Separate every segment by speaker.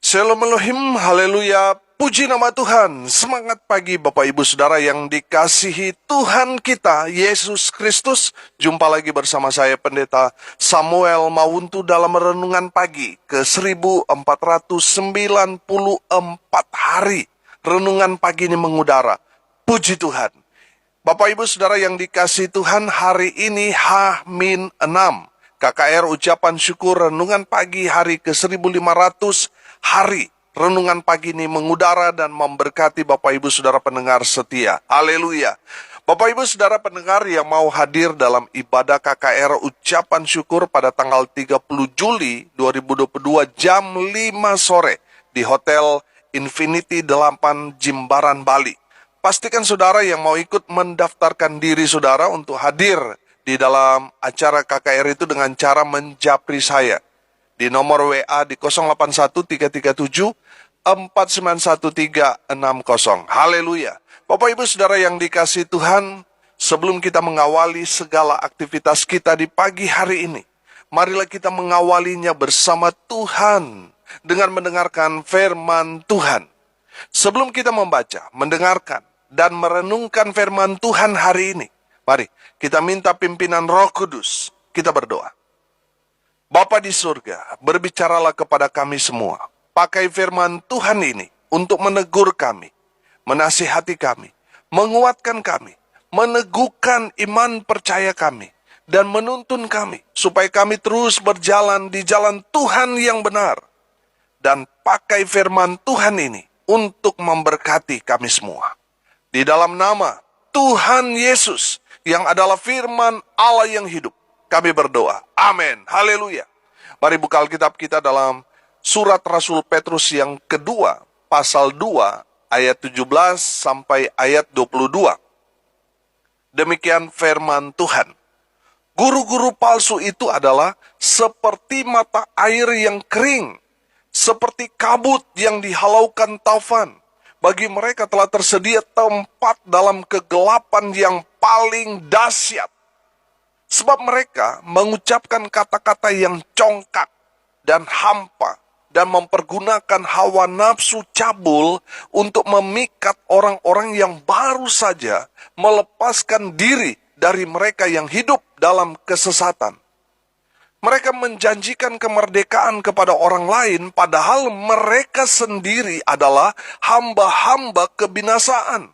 Speaker 1: Shalom Elohim, haleluya, puji nama Tuhan. Semangat pagi Bapak Ibu Saudara yang dikasihi Tuhan kita, Yesus Kristus. Jumpa lagi bersama saya Pendeta Samuel Mawuntu dalam renungan pagi ke 1494 hari. Renungan pagi ini mengudara, puji Tuhan. Bapak Ibu Saudara yang dikasihi Tuhan, hari ini H-6 KKR ucapan syukur renungan pagi hari ke 1500 hari. Renungan pagi ini mengudara dan memberkati Bapak Ibu Saudara pendengar setia. Haleluya. Bapak Ibu Saudara pendengar yang mau hadir dalam ibadah KKR ucapan syukur pada tanggal 30 Juli 2022 jam 5 sore di Hotel Infinity 8 Jimbaran, Bali. Pastikan saudara yang mau ikut mendaftarkan diri saudara untuk hadir di dalam acara KKR itu dengan cara menjapri saya di nomor WA di 081337491360. Haleluya. Bapak Ibu Saudara yang dikasihi Tuhan, sebelum kita mengawali segala aktivitas kita di pagi hari ini, marilah kita mengawalinya bersama Tuhan dengan mendengarkan firman Tuhan. Sebelum kita membaca, mendengarkan, dan merenungkan firman Tuhan hari ini, mari kita minta pimpinan Roh Kudus. Kita berdoa. Bapa di surga, berbicaralah kepada kami semua. Pakai firman Tuhan ini untuk menegur kami, menasihati kami, menguatkan kami, meneguhkan iman percaya kami, dan menuntun kami supaya kami terus berjalan di jalan Tuhan yang benar. Dan pakai firman Tuhan ini untuk memberkati kami semua. Di dalam nama Tuhan Yesus yang adalah firman Allah yang hidup, kami berdoa. Amin. Haleluya. Mari buka Alkitab kita dalam surat Rasul Petrus yang kedua, pasal 2, ayat 17 sampai ayat 22. Demikian firman Tuhan. Guru-guru palsu itu adalah seperti mata air yang kering, seperti kabut yang dihalaukan taufan. Bagi mereka telah tersedia tempat dalam kegelapan yang paling dahsyat. Sebab mereka mengucapkan kata-kata yang congkak dan hampa dan mempergunakan hawa nafsu cabul untuk memikat orang-orang yang baru saja melepaskan diri dari mereka yang hidup dalam kesesatan. Mereka menjanjikan kemerdekaan kepada orang lain, padahal mereka sendiri adalah hamba-hamba kebinasaan.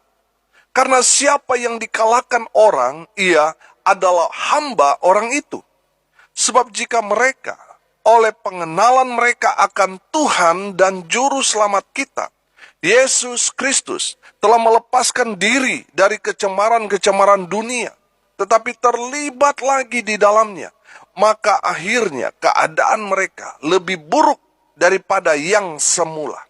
Speaker 1: Karena siapa yang dikalahkan orang, ia adalah hamba orang itu. Sebab jika mereka, oleh pengenalan mereka akan Tuhan dan Juru Selamat kita, Yesus Kristus, telah melepaskan diri dari kecemaran-kecemaran dunia, tetapi terlibat lagi di dalamnya, maka akhirnya keadaan mereka lebih buruk daripada yang semula.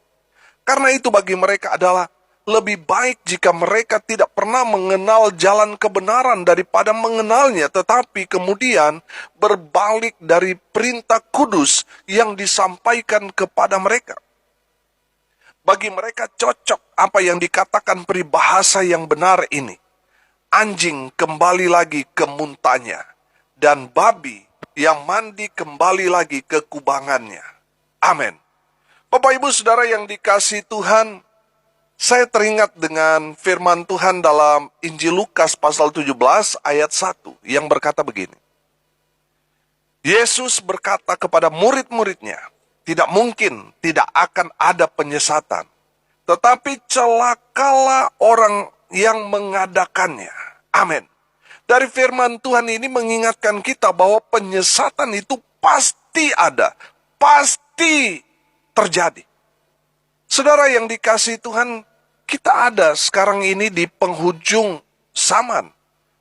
Speaker 1: Karena itu bagi mereka adalah lebih baik jika mereka tidak pernah mengenal jalan kebenaran daripada mengenalnya, tetapi kemudian berbalik dari perintah kudus yang disampaikan kepada mereka. Bagi mereka cocok apa yang dikatakan peribahasa yang benar ini. Anjing kembali lagi ke muntahnya, dan babi yang mandi kembali lagi ke kubangannya. Amin. Bapak Ibu Saudara yang dikasihi Tuhan, saya teringat dengan firman Tuhan dalam Injil Lukas pasal 17 ayat 1 yang berkata begini. Yesus berkata kepada murid-muridnya, tidak mungkin tidak akan ada penyesatan, tetapi celakalah orang yang mengadakannya. Amin. Dari firman Tuhan ini mengingatkan kita bahwa penyesatan itu pasti ada, pasti terjadi. Saudara yang dikasihi Tuhan, kita ada sekarang ini di penghujung zaman.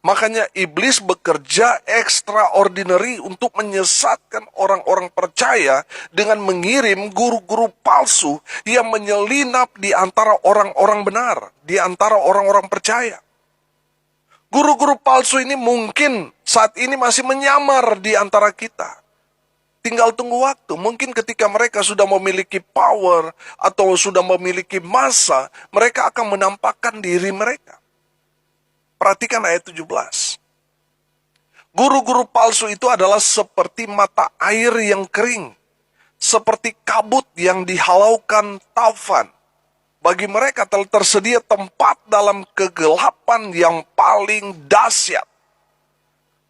Speaker 1: Makanya iblis bekerja extraordinary untuk menyesatkan orang-orang percaya dengan mengirim guru-guru palsu yang menyelinap di antara orang-orang benar, di antara orang-orang percaya. Guru-guru palsu ini mungkin saat ini masih menyamar di antara kita. Tinggal tunggu waktu. Mungkin ketika mereka sudah memiliki power atau sudah memiliki massa, mereka akan menampakkan diri mereka. Perhatikan ayat 17. Guru-guru palsu itu adalah seperti mata air yang kering, seperti kabut yang dihalaukan taufan. Bagi mereka telah tersedia tempat dalam kegelapan yang paling dahsyat.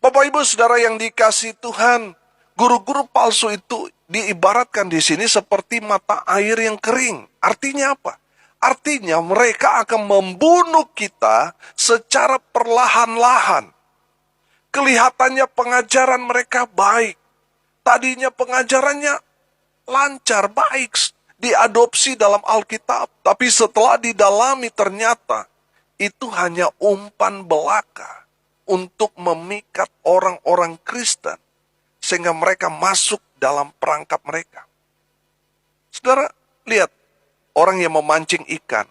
Speaker 1: Bapak Ibu Saudara yang dikasihi Tuhan, guru-guru palsu itu diibaratkan di sini seperti mata air yang kering. Artinya apa? Artinya mereka akan membunuh kita secara perlahan-lahan. Kelihatannya pengajaran mereka baik. Tadinya pengajarannya lancar, baik, diadopsi dalam Alkitab. Tapi setelah didalami ternyata itu hanya umpan belaka untuk memikat orang-orang Kristen. Sehingga mereka masuk dalam perangkap mereka. Saudara, lihat. Orang yang memancing ikan,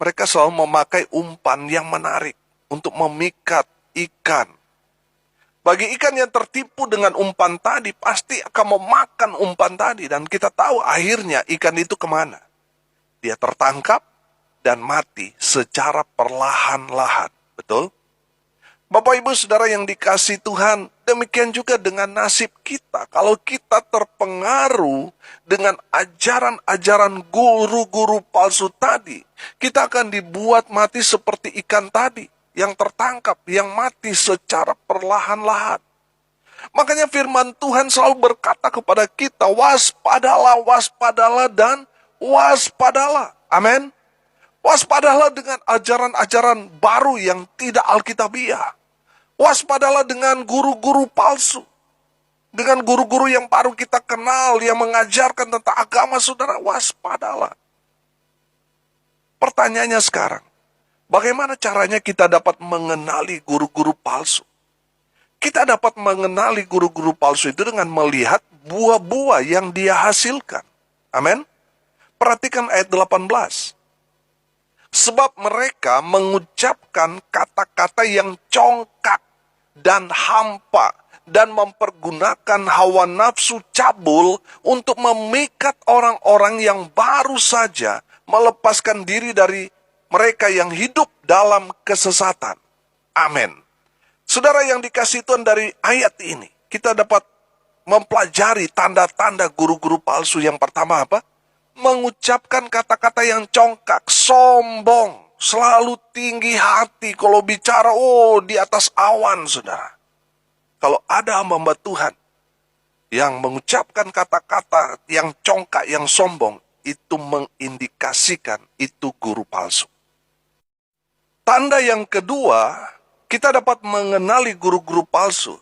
Speaker 1: mereka selalu memakai umpan yang menarik untuk memikat ikan. Bagi ikan yang tertipu dengan umpan tadi, pasti akan memakan umpan tadi. Dan kita tahu akhirnya ikan itu kemana. Dia tertangkap dan mati secara perlahan-lahan. Betul? Bapak Ibu Saudara yang dikasihi Tuhan, demikian juga dengan nasib kita. Kalau kita terpengaruh dengan ajaran-ajaran guru-guru palsu tadi, kita akan dibuat mati seperti ikan tadi, yang tertangkap, yang mati secara perlahan-lahan. Makanya firman Tuhan selalu berkata kepada kita, waspadalah, waspadalah, dan waspadalah. Amin. Waspadalah dengan ajaran-ajaran baru yang tidak alkitabiah. Waspadalah dengan guru-guru palsu. Dengan guru-guru yang baru kita kenal, yang mengajarkan tentang agama, saudara, waspadalah. Pertanyaannya sekarang, bagaimana caranya kita dapat mengenali guru-guru palsu? Kita dapat mengenali guru-guru palsu itu dengan melihat buah-buah yang dia hasilkan. Amin. Perhatikan ayat 18. Sebab mereka mengucapkan kata-kata yang congkak dan hampa dan mempergunakan hawa nafsu cabul untuk memikat orang-orang yang baru saja melepaskan diri dari mereka yang hidup dalam kesesatan. Amin. Saudara yang dikasihi Tuhan, dari ayat ini kita dapat mempelajari tanda-tanda guru-guru palsu. Yang pertama apa? Mengucapkan kata-kata yang congkak, sombong, selalu tinggi hati. Kalau bicara, di atas awan, saudara. Kalau ada hamba Tuhan yang mengucapkan kata-kata yang congkak, yang sombong, itu mengindikasikan itu guru palsu. Tanda yang kedua, kita dapat mengenali guru-guru palsu.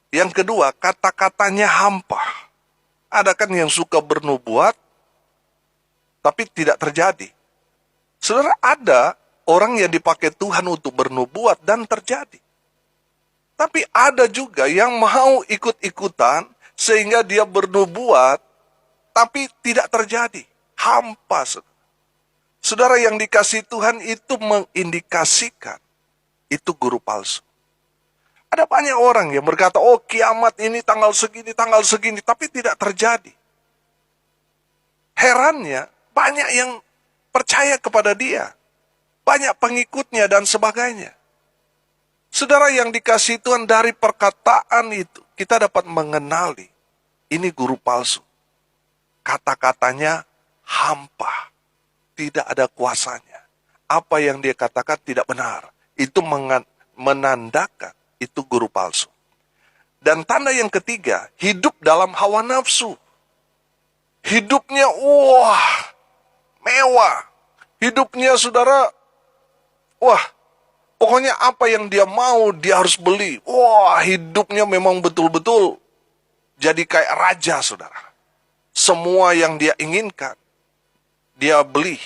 Speaker 1: Yang kedua, kata-katanya hampa. Ada kan yang suka bernubuat, tapi tidak terjadi. Saudara, ada orang yang dipakai Tuhan untuk bernubuat dan terjadi. Tapi ada juga yang mau ikut-ikutan sehingga dia bernubuat, tapi tidak terjadi. Hampa, saudara. Saudara yang dikasihi Tuhan, itu mengindikasikan itu guru palsu. Ada banyak orang yang berkata, kiamat ini tanggal segini, tapi tidak terjadi. Herannya, banyak yang percaya kepada dia. Banyak pengikutnya dan sebagainya. Saudara yang dikasihi Tuhan, dari perkataan itu, kita dapat mengenali ini guru palsu. Kata-katanya hampa. Tidak ada kuasanya. Apa yang dia katakan tidak benar. Itu menandakan itu guru palsu. Dan tanda yang ketiga, hidup dalam hawa nafsu. Hidupnya, mewah. Hidupnya, saudara, pokoknya apa yang dia mau, dia harus beli. Hidupnya memang betul-betul jadi kayak raja, saudara. Semua yang dia inginkan, dia beli.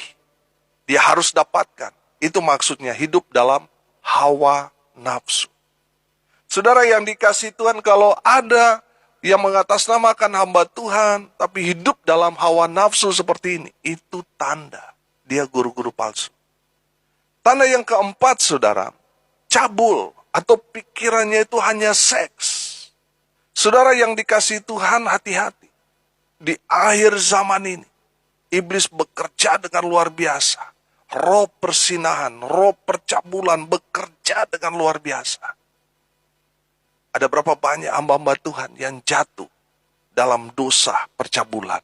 Speaker 1: Dia harus dapatkan. Itu maksudnya hidup dalam hawa nafsu. Saudara yang dikasihi Tuhan, kalau ada yang mengatasnamakan hamba Tuhan, tapi hidup dalam hawa nafsu seperti ini, itu tanda dia guru-guru palsu. Tanda yang keempat, saudara, cabul atau pikirannya itu hanya seks. Saudara yang dikasihi Tuhan, hati-hati. Di akhir zaman ini, iblis bekerja dengan luar biasa. Roh persinahan, roh percabulan bekerja dengan luar biasa. Ada berapa banyak hamba-hamba Tuhan yang jatuh dalam dosa percabulan.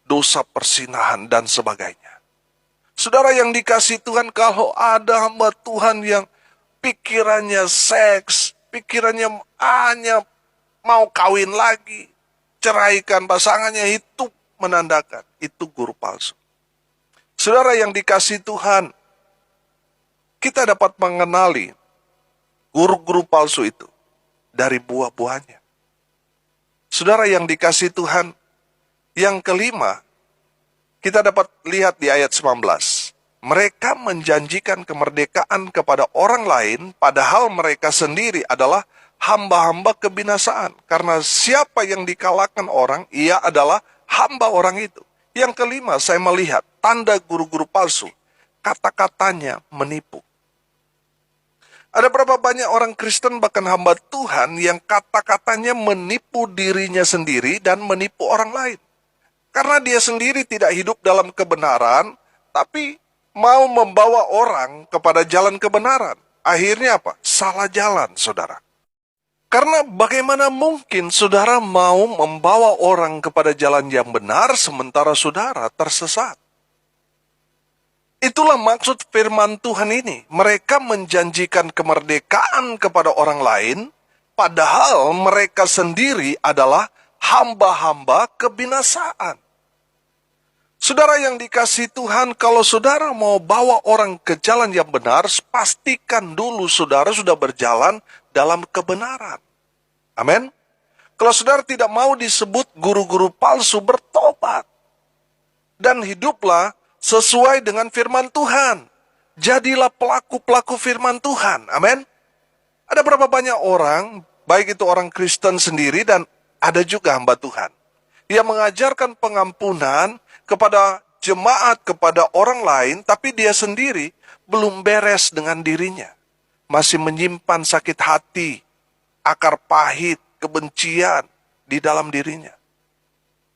Speaker 1: dosa persinahan, dan sebagainya. Saudara yang dikasihi Tuhan, kalau ada hamba Tuhan yang pikirannya seks, pikirannya hanya mau kawin lagi, ceraikan pasangannya, itu menandakan itu guru palsu. Saudara yang dikasihi Tuhan, kita dapat mengenali guru-guru palsu itu dari buah-buahnya. Saudara yang dikasihi Tuhan, yang kelima, kita dapat lihat di ayat 19. Mereka menjanjikan kemerdekaan kepada orang lain, padahal mereka sendiri adalah hamba-hamba kebinasaan. Karena siapa yang dikalahkan orang, ia adalah hamba orang itu. Yang kelima, saya melihat tanda guru-guru palsu. Kata-katanya menipu. Ada berapa banyak orang Kristen bahkan hamba Tuhan yang kata-katanya menipu dirinya sendiri dan menipu orang lain. Karena dia sendiri tidak hidup dalam kebenaran, tapi mau membawa orang kepada jalan kebenaran. Akhirnya apa? Salah jalan, saudara. Karena bagaimana mungkin saudara mau membawa orang kepada jalan yang benar sementara saudara tersesat? Itulah maksud firman Tuhan ini. Mereka menjanjikan kemerdekaan kepada orang lain, padahal mereka sendiri adalah hamba-hamba kebinasaan. Saudara yang dikasihi Tuhan, kalau saudara mau bawa orang ke jalan yang benar, pastikan dulu saudara sudah berjalan dalam kebenaran. Amin. Kalau saudara tidak mau disebut guru-guru palsu, bertobat. Dan hiduplah sesuai dengan firman Tuhan. Jadilah pelaku-pelaku firman Tuhan. Amin. Ada berapa banyak orang, baik itu orang Kristen sendiri dan ada juga hamba Tuhan, yang mengajarkan pengampunan kepada jemaat, kepada orang lain, tapi dia sendiri belum beres dengan dirinya. Masih menyimpan sakit hati, akar pahit, kebencian di dalam dirinya.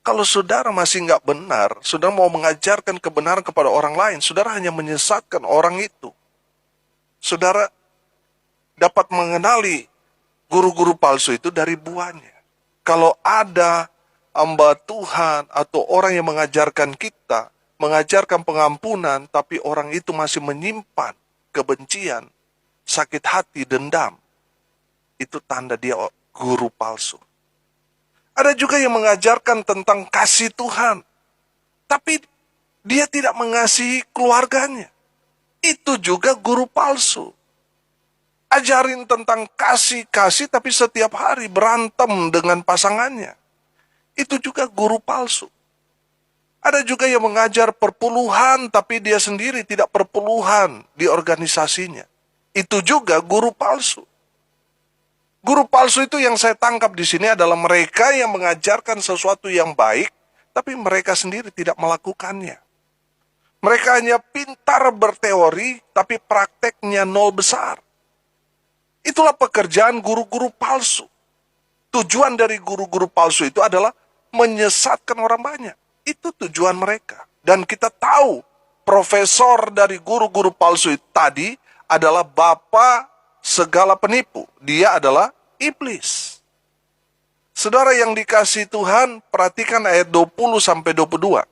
Speaker 1: Kalau saudara masih nggak benar, saudara mau mengajarkan kebenaran kepada orang lain, saudara hanya menyesatkan orang itu. Saudara dapat mengenali guru-guru palsu itu dari buahnya. Kalau ada hamba Tuhan atau orang yang mengajarkan kita, mengajarkan pengampunan, tapi orang itu masih menyimpan kebencian, sakit hati, dendam, itu tanda dia guru palsu. Ada juga yang mengajarkan tentang kasih Tuhan, tapi dia tidak mengasihi keluarganya. Itu juga guru palsu. Ajarin tentang kasih-kasih, tapi setiap hari berantem dengan pasangannya. Itu juga guru palsu. Ada juga yang mengajar perpuluhan, tapi dia sendiri tidak perpuluhan di organisasinya. Itu juga guru palsu. Guru palsu itu yang saya tangkap di sini adalah mereka yang mengajarkan sesuatu yang baik, tapi mereka sendiri tidak melakukannya. Mereka hanya pintar berteori, tapi prakteknya nol besar. Itulah pekerjaan guru-guru palsu. Tujuan dari guru-guru palsu itu adalah menyesatkan orang banyak. Itu tujuan mereka. Dan kita tahu profesor dari guru-guru palsu itu tadi adalah bapa segala penipu. Dia adalah iblis. Saudara yang dikasihi Tuhan, perhatikan ayat 20-22.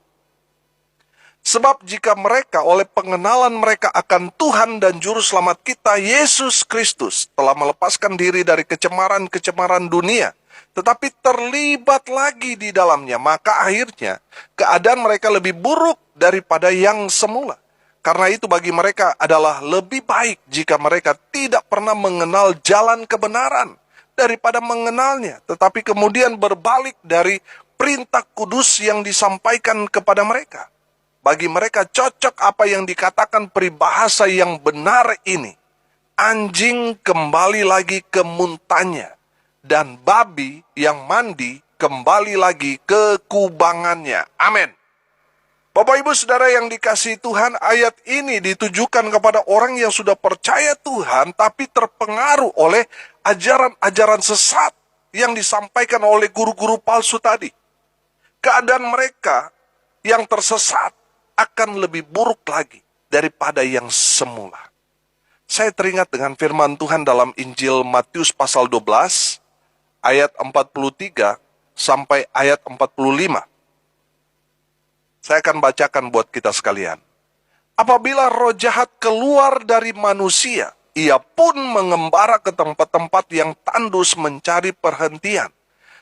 Speaker 1: Sebab jika mereka oleh pengenalan mereka akan Tuhan dan Juru Selamat kita, Yesus Kristus, telah melepaskan diri dari kecemaran-kecemaran dunia, tetapi terlibat lagi di dalamnya, maka akhirnya keadaan mereka lebih buruk daripada yang semula. Karena itu bagi mereka adalah lebih baik jika mereka tidak pernah mengenal jalan kebenaran daripada mengenalnya, tetapi kemudian berbalik dari perintah kudus yang disampaikan kepada mereka. Bagi mereka cocok apa yang dikatakan peribahasa yang benar ini. Anjing kembali lagi ke muntahnya, dan babi yang mandi kembali lagi ke kubangannya. Amin. Bapak Ibu Saudara yang dikasihi Tuhan, ayat ini ditujukan kepada orang yang sudah percaya Tuhan, tapi terpengaruh oleh ajaran-ajaran sesat yang disampaikan oleh guru-guru palsu tadi. Keadaan mereka yang tersesat akan lebih buruk lagi daripada yang semula. Saya teringat dengan firman Tuhan dalam Injil Matius pasal 12, ayat 43 sampai ayat 45. Saya akan bacakan buat kita sekalian. Apabila roh jahat keluar dari manusia, ia pun mengembara ke tempat-tempat yang tandus mencari perhentian.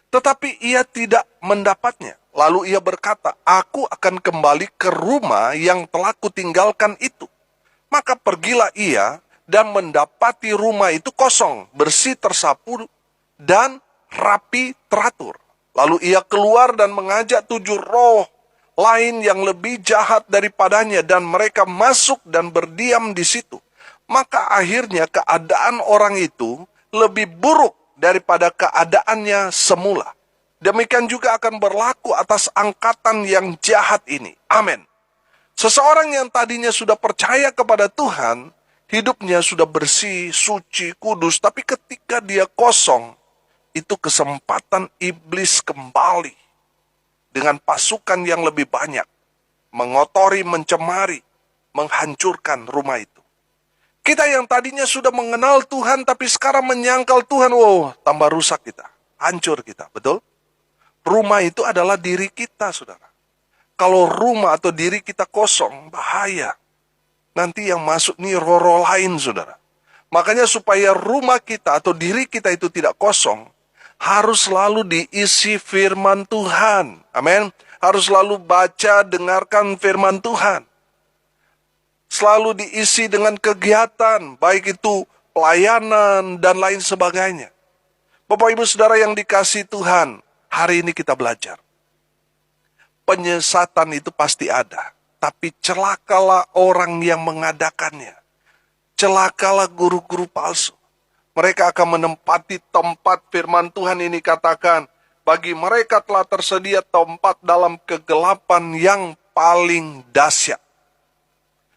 Speaker 1: Tetapi ia tidak mendapatnya. Lalu ia berkata, aku akan kembali ke rumah yang telah kutinggalkan itu. Maka pergilah ia dan mendapati rumah itu kosong, bersih tersapu, dan rapi teratur. Lalu ia keluar dan mengajak 7 roh lain yang lebih jahat daripadanya, dan mereka masuk dan berdiam di situ. Maka akhirnya keadaan orang itu lebih buruk daripada keadaannya semula. Demikian juga akan berlaku atas angkatan yang jahat ini. Amin. Seseorang yang tadinya sudah percaya kepada Tuhan, hidupnya sudah bersih, suci, kudus, tapi ketika dia kosong, itu kesempatan iblis kembali dengan pasukan yang lebih banyak, mengotori, mencemari, menghancurkan rumah itu. Kita yang tadinya sudah mengenal Tuhan, tapi sekarang menyangkal Tuhan, tambah rusak kita, hancur kita, betul? Rumah itu adalah diri kita, saudara. Kalau rumah atau diri kita kosong, bahaya. Nanti yang masuk nih roh-roh lain, saudara. Makanya supaya rumah kita atau diri kita itu tidak kosong, harus selalu diisi firman Tuhan. Amin. Harus selalu baca, dengarkan firman Tuhan. Selalu diisi dengan kegiatan, baik itu pelayanan dan lain sebagainya. Bapak Ibu Saudara yang dikasihi Tuhan, hari ini kita belajar. Penyesatan itu pasti ada, tapi celakalah orang yang mengadakannya. Celakalah guru-guru palsu. Mereka akan menempati tempat firman Tuhan ini katakan, bagi mereka telah tersedia tempat dalam kegelapan yang paling dahsyat.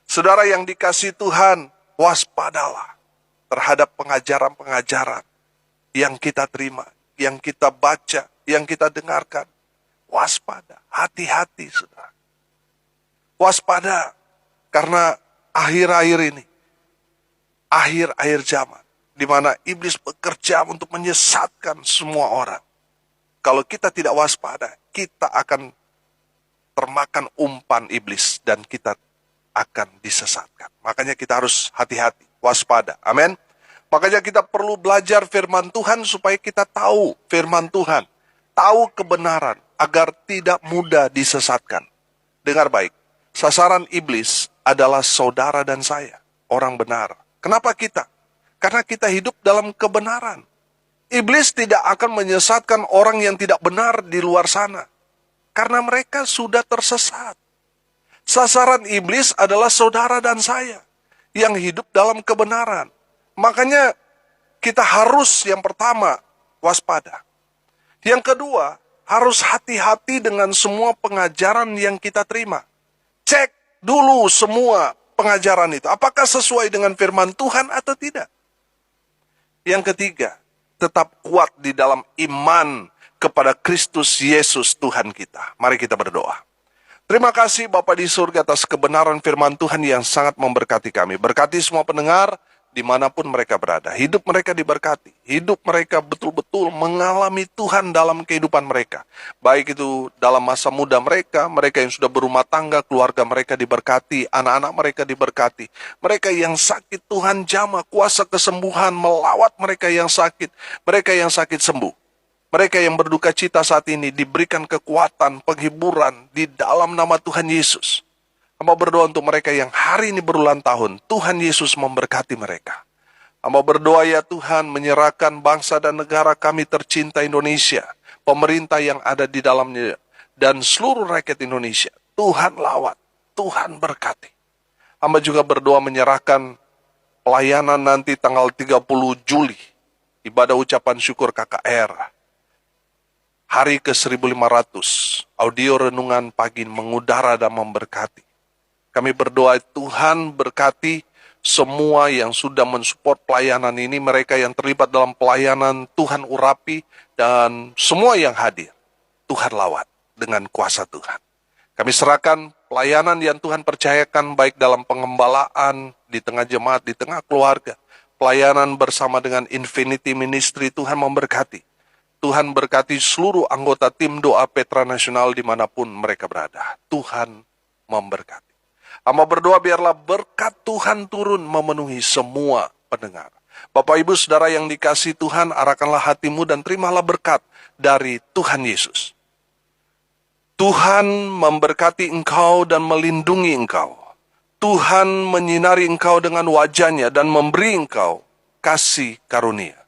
Speaker 1: Saudara yang dikasihi Tuhan, waspadalah terhadap pengajaran-pengajaran yang kita terima, yang kita baca, yang kita dengarkan. Waspada, hati-hati saudara. Waspada, karena akhir-akhir ini, akhir-akhir zaman, di mana iblis bekerja untuk menyesatkan semua orang. Kalau kita tidak waspada, kita akan termakan umpan iblis dan kita akan disesatkan. Makanya kita harus hati-hati, waspada. Amin. Makanya kita perlu belajar firman Tuhan supaya kita tahu firman Tuhan, tahu kebenaran agar tidak mudah disesatkan. Dengar baik, sasaran iblis adalah saudara dan saya, orang benar. Kenapa kita? Karena kita hidup dalam kebenaran. Iblis tidak akan menyesatkan orang yang tidak benar di luar sana, karena mereka sudah tersesat. Sasaran iblis adalah saudara dan saya yang hidup dalam kebenaran. Makanya kita harus yang pertama waspada. Yang kedua, harus hati-hati dengan semua pengajaran yang kita terima. Cek dulu semua pengajaran itu, apakah sesuai dengan firman Tuhan atau tidak. Yang ketiga, tetap kuat di dalam iman kepada Kristus Yesus Tuhan kita. Mari kita berdoa. Terima kasih Bapa di surga atas kebenaran firman Tuhan yang sangat memberkati kami. Berkati semua pendengar dimanapun mereka berada. Hidup mereka diberkati. Hidup mereka betul-betul mengalami Tuhan dalam kehidupan mereka. Baik itu dalam masa muda mereka, mereka yang sudah berumah tangga, keluarga mereka diberkati, anak-anak mereka diberkati. Mereka yang sakit Tuhan jamah, kuasa kesembuhan melawat mereka yang sakit. Mereka yang sakit sembuh. Mereka yang berduka cita saat ini diberikan kekuatan, penghiburan di dalam nama Tuhan Yesus. Hamba berdoa untuk mereka yang hari ini berulang tahun, Tuhan Yesus memberkati mereka. Hamba berdoa ya Tuhan, menyerahkan bangsa dan negara kami tercinta Indonesia, pemerintah yang ada di dalamnya, dan seluruh rakyat Indonesia. Tuhan lawat, Tuhan berkati. Hamba juga berdoa menyerahkan pelayanan nanti tanggal 30 Juli, ibadah ucapan syukur KKR. Hari ke-1500, audio renungan pagi mengudara dan memberkati. Kami berdoa Tuhan berkati semua yang sudah mensupport pelayanan ini, mereka yang terlibat dalam pelayanan, Tuhan urapi, dan semua yang hadir, Tuhan lawat dengan kuasa Tuhan. Kami serahkan pelayanan yang Tuhan percayakan baik dalam pengembalaan, di tengah jemaat, di tengah keluarga, pelayanan bersama dengan Infinity Ministry, Tuhan memberkati. Tuhan berkati seluruh anggota tim doa Petra Nasional dimanapun mereka berada. Tuhan memberkati. Hamba berdoa biarlah berkat Tuhan turun memenuhi semua pendengar. Bapak Ibu Saudara yang dikasihi Tuhan, arahkanlah hatimu dan terimalah berkat dari Tuhan Yesus. Tuhan memberkati engkau dan melindungi engkau. Tuhan menyinari engkau dengan wajah-Nya dan memberi engkau kasih karunia.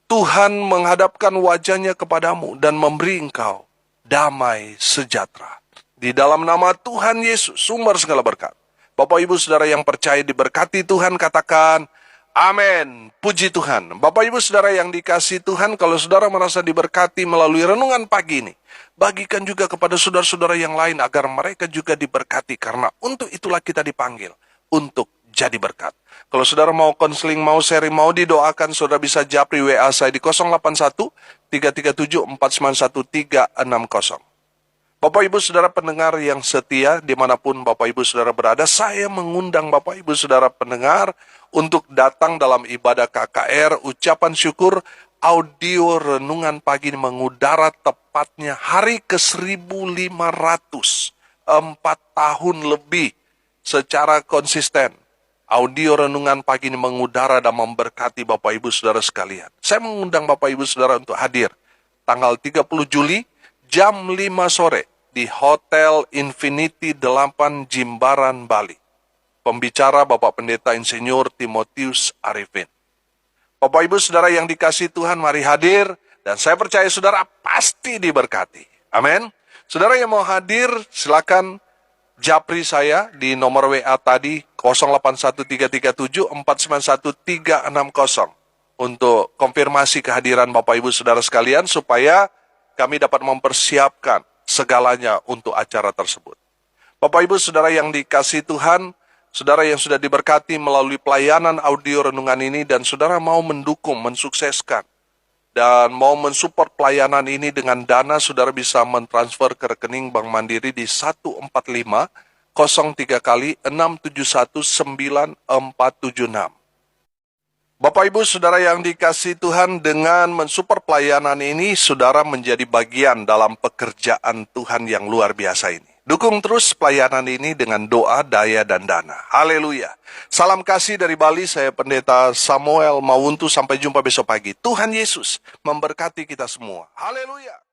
Speaker 1: Tuhan menghadapkan wajah-Nya kepadamu dan memberi engkau damai sejahtera. Di dalam nama Tuhan Yesus, sumber segala berkat. Bapak Ibu Saudara yang percaya diberkati Tuhan, katakan, amin. Puji Tuhan. Bapak Ibu Saudara yang dikasihi Tuhan, kalau saudara merasa diberkati melalui renungan pagi ini, bagikan juga kepada saudara-saudara yang lain agar mereka juga diberkati. Karena untuk itulah kita dipanggil, untuk jadi berkat. Kalau saudara mau konseling, mau sharing, mau didoakan, saudara bisa japri WA saya di 081 337 491 360. Bapak Ibu Saudara pendengar yang setia, dimanapun Bapak Ibu Saudara berada, saya mengundang Bapak Ibu Saudara pendengar untuk datang dalam ibadah KKR, ucapan syukur, audio renungan pagi ini mengudara tepatnya hari ke-1500, 4 tahun lebih secara konsisten. Audio renungan pagi ini mengudara dan memberkati Bapak Ibu Saudara sekalian. Saya mengundang Bapak Ibu Saudara untuk hadir tanggal 30 Juli jam 5 sore di Hotel Infinity 8 Jimbaran, Bali. Pembicara Bapak Pendeta Insinyur Timotius Arifin. Bapak Ibu Saudara yang dikasihi Tuhan, mari hadir dan saya percaya saudara pasti diberkati. Amin. Saudara yang mau hadir silakan japri saya di nomor WA tadi 081337491360 untuk konfirmasi kehadiran Bapak Ibu Saudara sekalian supaya kami dapat mempersiapkan segalanya untuk acara tersebut. Bapak Ibu Saudara yang dikasihi Tuhan, saudara yang sudah diberkati melalui pelayanan audio renungan ini dan saudara mau mendukung, mensukseskan dan mau mensupport pelayanan ini dengan dana, saudara bisa mentransfer ke rekening Bank Mandiri di 145 03 kali 671 9476. Bapak Ibu Saudara yang dikasihi Tuhan, dengan mensupport pelayanan ini, saudara menjadi bagian dalam pekerjaan Tuhan yang luar biasa ini. Dukung terus pelayanan ini dengan doa, daya, dan dana. Haleluya. Salam kasih dari Bali, saya Pendeta Samuel Mawuntu. Sampai jumpa besok pagi. Tuhan Yesus memberkati kita semua. Haleluya.